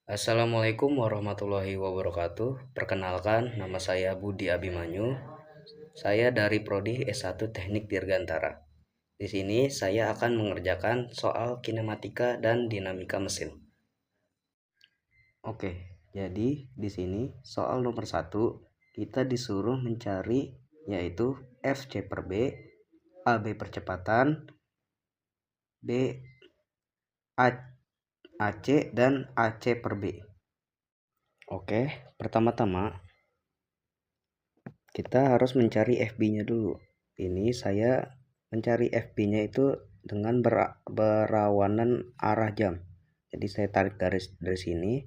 Assalamualaikum warahmatullahi wabarakatuh. Perkenalkan, nama saya Budi Abimanyu. Saya dari Prodi S1 Teknik Dirgantara. Di sini saya akan mengerjakan soal kinematika dan dinamika mesin. Oke, jadi di sini soal nomor 1 kita disuruh mencari yaitu FC per B, AB percepatan, B AC dan AC per B. Oke, pertama-tama kita harus mencari FB-nya dulu. Ini saya mencari FB-nya itu dengan berawanan arah jam. Jadi saya tarik garis dari sini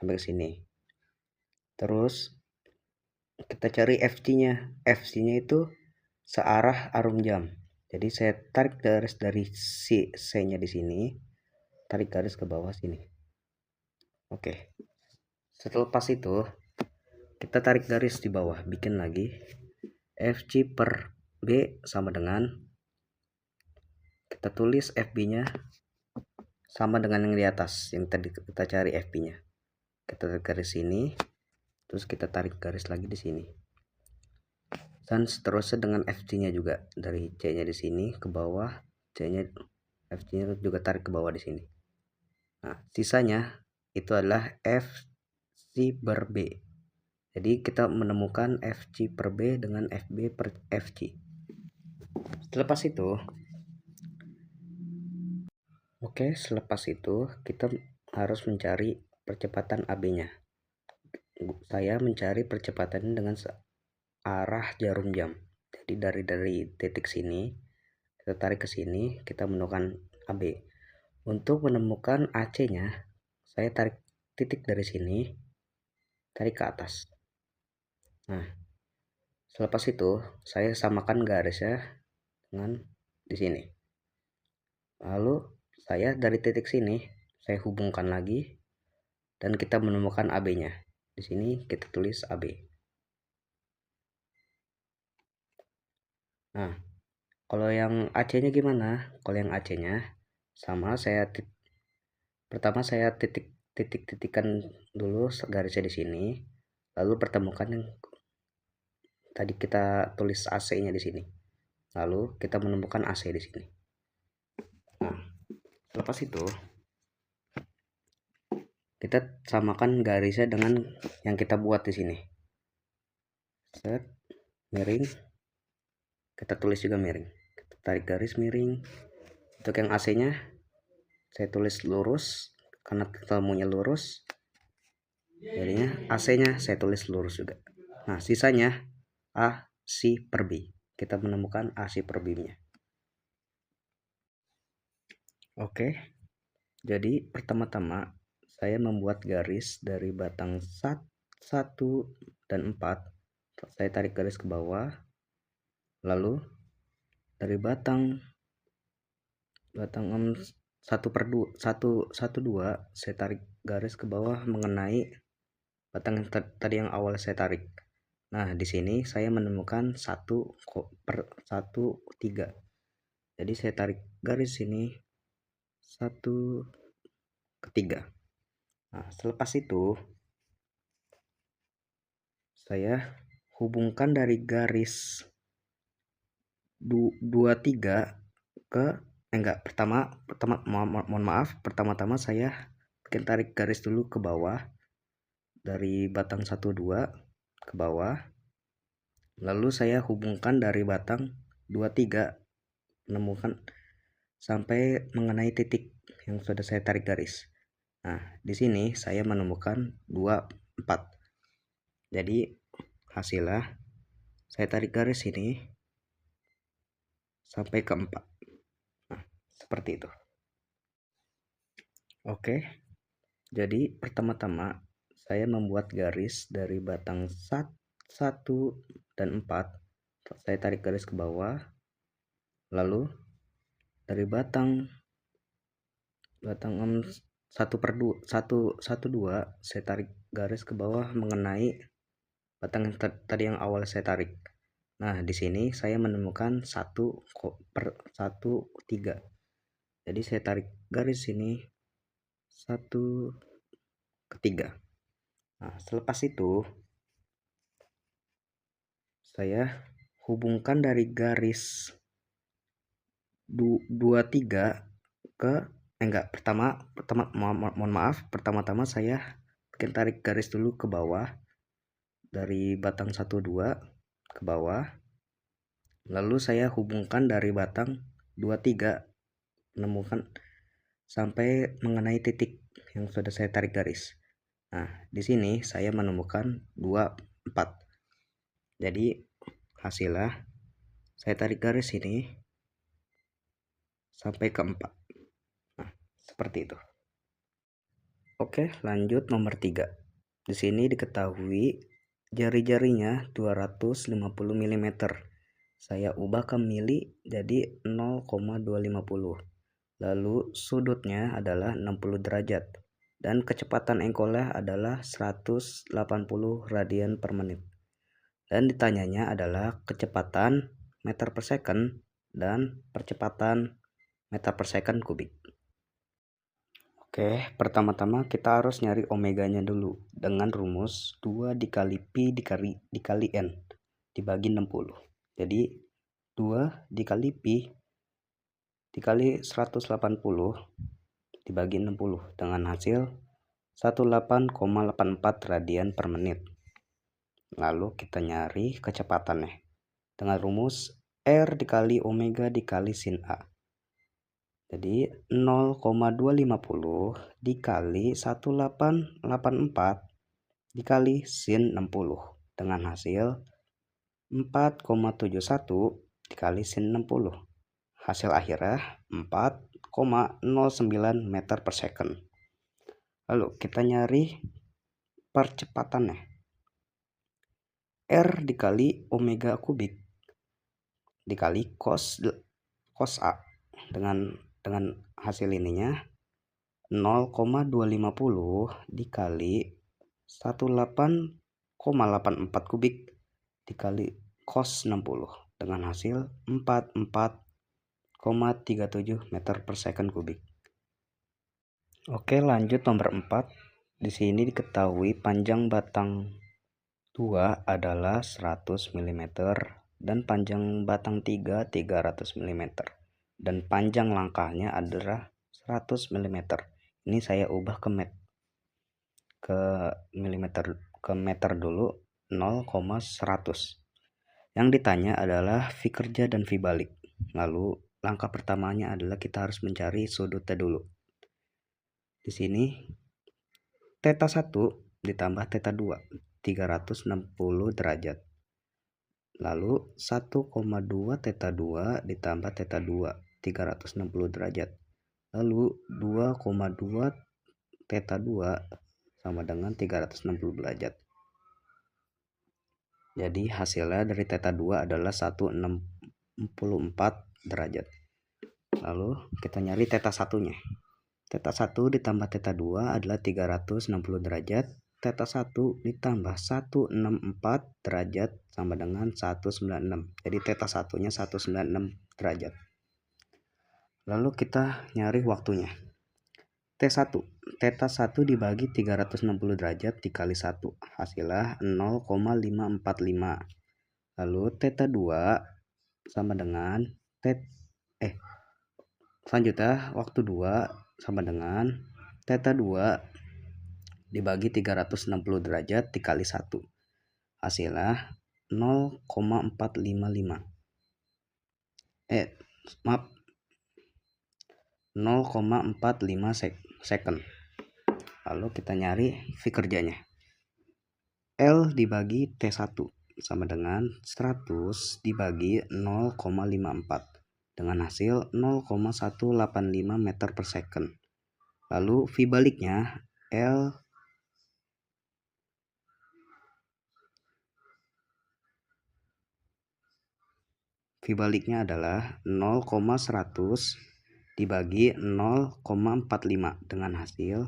sampai ke sini. Terus kita cari FC-nya. FC-nya itu searah arum jam. Jadi saya tarik garis dari C-nya di sini, tarik garis ke bawah sini. Oke. Setelah itu kita tarik garis di bawah, bikin lagi FC per B sama dengan, kita tulis FB-nya sama dengan yang di atas yang tadi kita cari FB-nya. Kita tarik garis sini, terus kita tarik garis lagi di sini. Dan seterusnya dengan FC-nya juga, dari C-nya di sini ke bawah, C-nya FC-nya juga tarik ke bawah di sini. Nah, sisanya itu adalah FC per B. Jadi kita menemukan FC per B dengan FB per FC. Selepas itu kita harus mencari percepatan AB-nya. Saya mencari percepatan dengan arah jarum jam. Jadi dari titik sini kita tarik ke sini, kita menemukan AB. Untuk menemukan AC-nya, saya tarik titik dari sini, tarik ke atas. Nah, selepas itu saya samakan garisnya dengan di sini. Lalu saya dari titik sini saya hubungkan lagi dan kita menemukan AB-nya. Di sini kita tulis AB. Nah, kalau yang AC-nya gimana? Kalau yang AC-nya sama, pertama saya titik-titikkan dulu garisnya di sini, lalu pertemukan yang tadi kita tulis AC-nya di sini. Lalu kita menemukan AC di sini. Nah, lepas itu kita samakan garisnya dengan yang kita buat di sini. Set, miring. Kita tulis juga miring. Kita tarik garis miring. Untuk yang AC-nya saya tulis lurus karena ketemunya lurus. Jadinya AC-nya saya tulis lurus juga. Nah, sisanya AC per B. Kita menemukan AC per B-nya. Oke. Jadi pertama-tama saya membuat garis dari batang 1 dan 4. Saya tarik garis ke bawah. Lalu dari batang 1/2 saya tarik garis ke bawah mengenai batang yang tadi yang awal saya tarik. Nah, di sini saya menemukan 1/1/3. Jadi saya tarik garis sini 1/3. Nah, selepas itu saya hubungkan dari garis 23 ke pertama-tama saya bikin tarik garis dulu ke bawah dari batang 1-2 ke bawah, lalu saya hubungkan dari batang 23 menemukan sampai mengenai titik yang sudah saya tarik garis. Nah, di sini saya menemukan 24. Jadi hasilnya saya tarik garis ini sampai ke 4. Nah, seperti itu. Oke. Jadi pertama-tama saya membuat garis dari batang 1 dan 4. Saya tarik garis ke bawah. Lalu dari batang 1/2 saya tarik garis ke bawah mengenai batang yang tadi yang awal saya tarik. Nah, di sini saya menemukan 1/1/3. Jadi saya tarik garis sini 1/3. ketiga. Nah, selepas itu saya hubungkan dari garis 23 ke mohon maaf, pertama-tama saya bikin tarik garis dulu ke bawah dari batang 12 ke bawah, lalu saya hubungkan dari batang 23 menemukan sampai mengenai titik yang sudah saya tarik garis. Nah, di sini saya menemukan 24. Jadi hasilnya saya tarik garis ini sampai ke 4. Nah, seperti itu. Oke, lanjut nomor 3. Di sini diketahui jari-jarinya 250 mm. Saya ubah ke mili jadi 0,250. Lalu sudutnya adalah 60 derajat dan kecepatan engkolnya adalah 180 radian per menit. Dan ditanyanya adalah kecepatan meter per second dan percepatan meter per second kubik. Oke, pertama-tama kita harus nyari omeganya dulu dengan rumus 2 dikali pi dikali n dibagi 60. Jadi 2 dikali pi dikali 180 dibagi 60 dengan hasil 18,84 radian per menit. Lalu kita nyari kecepatannya dengan rumus R dikali omega dikali sin A. Jadi 0,250 dikali 1884 dikali sin 60 dengan hasil 4,71 dikali sin 60. Hasil akhirnya 4,09 meter per second. Lalu kita nyari percepatannya. R dikali omega kubik dikali cos A dengan hasil ininya 0,250 dikali 18,84 kubik dikali cos 60 dengan hasil 44,37 meter per second kubik. Oke, lanjut nomor 4. Di sini diketahui panjang batang 2 adalah 100 mm dan panjang batang 3 300 mm dan panjang langkahnya adalah 100 mm. Ini saya ubah ke meter dulu 0,100. Yang ditanya adalah V kerja dan V balik. Lalu langkah pertamanya adalah kita harus mencari sudutnya dulu. Di sini theta 1 ditambah theta 2 360 derajat. Lalu 1,2 theta 2 ditambah theta 2 360 derajat. Lalu 2,2 theta 2 sama dengan 360 derajat. Jadi hasilnya dari theta 2 adalah 164 derajat. Lalu kita nyari theta 1-nya. Theta 1 ditambah theta 2 adalah 360 derajat. Theta 1 ditambah 164 derajat sama dengan 196. Jadi theta 1-nya 196 derajat. Lalu kita nyari waktunya. T1, theta 1 dibagi 360 derajat dikali 1, hasilnya 0,545. Lalu theta 2 sama dengan selanjutnya waktu 2 sama dengan theta 2 dibagi 360 derajat dikali 1, hasilnya 0,455. 0,45 second. Lalu kita nyari V kerjanya. L dibagi T1 sama dengan 100 dibagi 0,54 dengan hasil 0,185 meter per second. Lalu V baliknya V baliknya adalah 0,100 dibagi 0,45 dengan hasil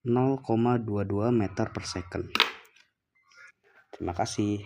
0,22 meter per second. Terima kasih.